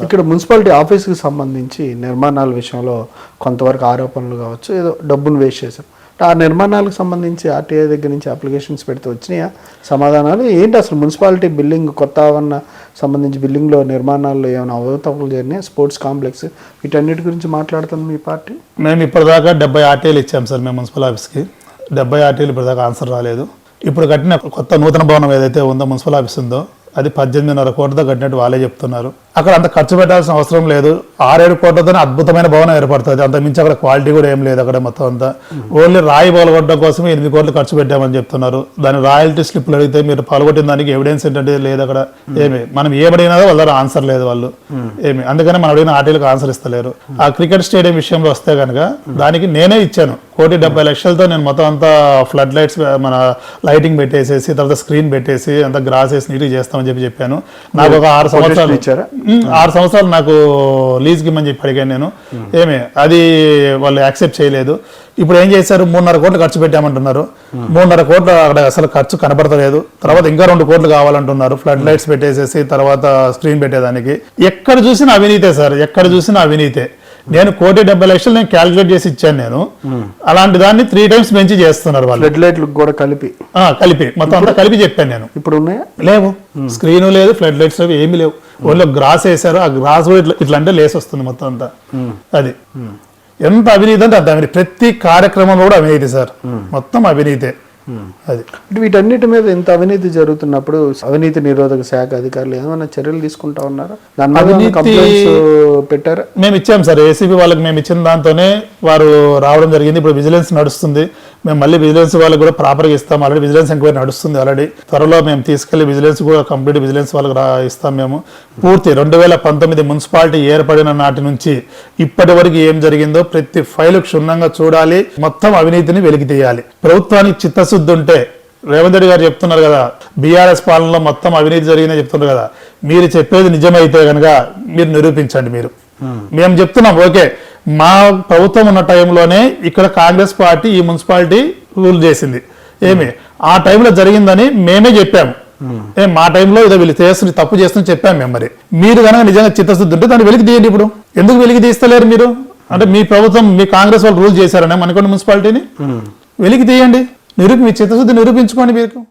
ఇక్కడ మున్సిపాలిటీ ఆఫీస్కి సంబంధించి నిర్మాణాల విషయంలో కొంతవరకు ఆరోపణలు కావచ్చు, ఏదో డబ్బును వేస్ట్ చేశారు. ఆ నిర్మాణాలకు సంబంధించి ఆర్టీఐ దగ్గర నుంచి అప్లికేషన్స్ పెడితే వచ్చినాయా సమాధానాలు ఏంటి? అసలు మున్సిపాలిటీ బిల్డింగ్ కొత్త ఆవరణ సంబంధించి బిల్డింగ్లో నిర్మాణాల్లో ఏమైనా అవతవకలు జరిగినాయి? స్పోర్ట్స్ కాంప్లెక్స్ వీటన్నిటి గురించి మాట్లాడుతుంది మీ పార్టీ. మేము ఇప్పటిదాకా 70 ఆర్టీఐలు ఇచ్చాం సార్ మేము మున్సిపల్ ఆఫీస్కి. 70 ఆర్టీఐలు ఇప్పటిదాకా ఆన్సర్ రాలేదు. ఇప్పుడు కట్టిన కొత్త నూతన భవనం ఏదైతే ఉందో మున్సిపల్ ఆఫీస్ ఉందో అది 18.5 కోట్లతో కట్టినట్టు వాళ్ళే చెప్తున్నారు. అక్కడ అంత ఖర్చు పెట్టాల్సిన అవసరం లేదు. 6-7 కోట్లతోనే అద్భుతమైన భవనం ఏర్పడుతుంది. అంత మించి అక్కడ క్వాలిటీ కూడా ఏం లేదు. అక్కడ మొత్తం అంతా ఓన్లీ రాయి పాల్గొట్టడం కోసం 8 కోట్లు ఖర్చు పెట్టామని చెప్తున్నారు. దాని రాయల్టీ స్లిప్లు అడిగితే మీరు పాల్గొట్టిన దానికి ఎవిడెన్స్ ఏంటంటే లేదు. అక్కడ ఏమి మనం ఏమడిగినా వాళ్ళ దగ్గర ఆన్సర్ లేదు వాళ్ళు ఏమి. అందుకని మనం అడిగిన ఆర్టీలకు ఆన్సర్ ఇస్తలేరు. ఆ క్రికెట్ స్టేడియం విషయంలో వస్తే కనుక దానికి నేనే ఇచ్చాను 1,70,00,000తో నేను మొత్తం అంతా ఫ్లడ్ లైట్స్ మన లైటింగ్ పెట్టేసేసి తర్వాత స్క్రీన్ పెట్టేసి అంతా గ్రాస్ వేసి నీట్గా చేస్తామని చెప్పాను. నాకు ఒక 6 సంవత్సరాలు ఇచ్చారా? 6 సంవత్సరాలు నాకు లీజ్కి ఇమ్మని చెప్పి అడిగాను నేను. ఏమి అది వాళ్ళు యాక్సెప్ట్ చేయలేదు. ఇప్పుడు ఏం చేశారు? 3.5 కోట్లు ఖర్చు పెట్టామంటున్నారు. 3.5 కోట్లు అక్కడ అసలు ఖర్చు కనపడతలేదు. తర్వాత ఇంకా 2 కోట్లు కావాలంటున్నారు ఫ్లడ్ లైట్స్ పెట్టేసేసి తర్వాత స్క్రీన్ పెట్టేదానికి. ఎక్కడ చూసినా అవినీతే సార్, ఎక్కడ చూసినా అవినీతే. నేను 1,70,00,000 నేను క్యాల్కులేట్ చేసి ఇచ్చాను నేను. అలాంటి దాన్ని 3 times పెంచి చేస్తున్నారు వాళ్ళు. ఫ్లడ్ లైట్లు కూడా కలిపి మొత్తం అంతా కలిపి చెప్పాను నేను. ఇప్పుడు ఉన్నాయా? లేవు. స్క్రీన్ లేదు, ఫ్లడ్ లైట్స్ లేవు, ఏమీ లేవు. వాళ్ళు గ్రాస్ వేసారు. ఆ గ్రాస్ ఇట్లా అంటే లేసి వస్తుంది మొత్తం అంతా. అది ఎంత అవినీతి అంటే అంత అవినీతి. ప్రతి కార్యక్రమంలో కూడా అవినీతి సార్, మొత్తం అవినీతే. అది వీటన్నిటి మీద ఇంత అవినీతి జరుగుతున్నప్పుడు అవినీతి నిరోధక శాఖ అధికారులు ఏమైనా చర్యలు తీసుకుంటా ఉన్నారా? పెట్టారా? మేము ఇచ్చాం సార్ ఏసీబీ వాళ్ళకి. మేము ఇచ్చిన దాంతోనే వారు రావడం జరిగింది. ఇప్పుడు విజిలెన్స్ నడుస్తుంది. మేము మళ్ళీ విజిలెన్స్ వాళ్ళకి కూడా ప్రాపర్గా ఇస్తాం. ఆల్రెడీ విజిలెన్స్ ఎంక్వైరీ నడుస్తుంది. ఆల్రెడీ త్వరలో మేము తీసుకెళ్లి విజిలెన్స్ కూడా కంప్లీట్ విజిలెన్స్ వాళ్ళకి ఇస్తాం. మేము పూర్తి 2019 మున్సిపాలిటీ ఏర్పడిన నాటి నుంచి ఇప్పటి వరకు ఏం జరిగిందో ప్రతి ఫైలు క్షుణ్ణంగా చూడాలి. మొత్తం అవినీతిని వెలికి తీయాలి. ప్రభుత్వానికి చిత్తశుద్ధి ఉంటే రేవంత్ రెడ్డి గారు చెప్తున్నారు కదా బీఆర్ఎస్ పాలనలో మొత్తం అవినీతి జరిగిందని చెప్తున్నారు కదా, మీరు చెప్పేది నిజమైతే కనుక మీరు నిరూపించండి. మీరు మేము చెప్తున్నాం ఓకే, మా ప్రభుత్వం ఉన్న టైంలోనే ఇక్కడ కాంగ్రెస్ పార్టీ ఈ మున్సిపాలిటీ రూల్ చేసింది. ఏమి ఆ టైంలో జరిగిందని మేమే చెప్పాము. మా టైంలో ఇదో వీళ్ళు చేస్తుంది తప్పు చేస్తుందని చెప్పాము మేము. మరి మీరు కనుక నిజంగా చిత్తశుద్ధి ఉంటే దాన్ని వెలికి తీయండి. ఇప్పుడు ఎందుకు వెలికి తీస్తలేరు మీరు? అంటే మీ ప్రభుత్వం మీ కాంగ్రెస్ వాళ్ళు రూల్ చేశారనే మనకొండ మున్సిపాలిటీని వెలికి తీయండి. మీ చిత్తశుద్ధి నిరూపించుకోండి మీరు.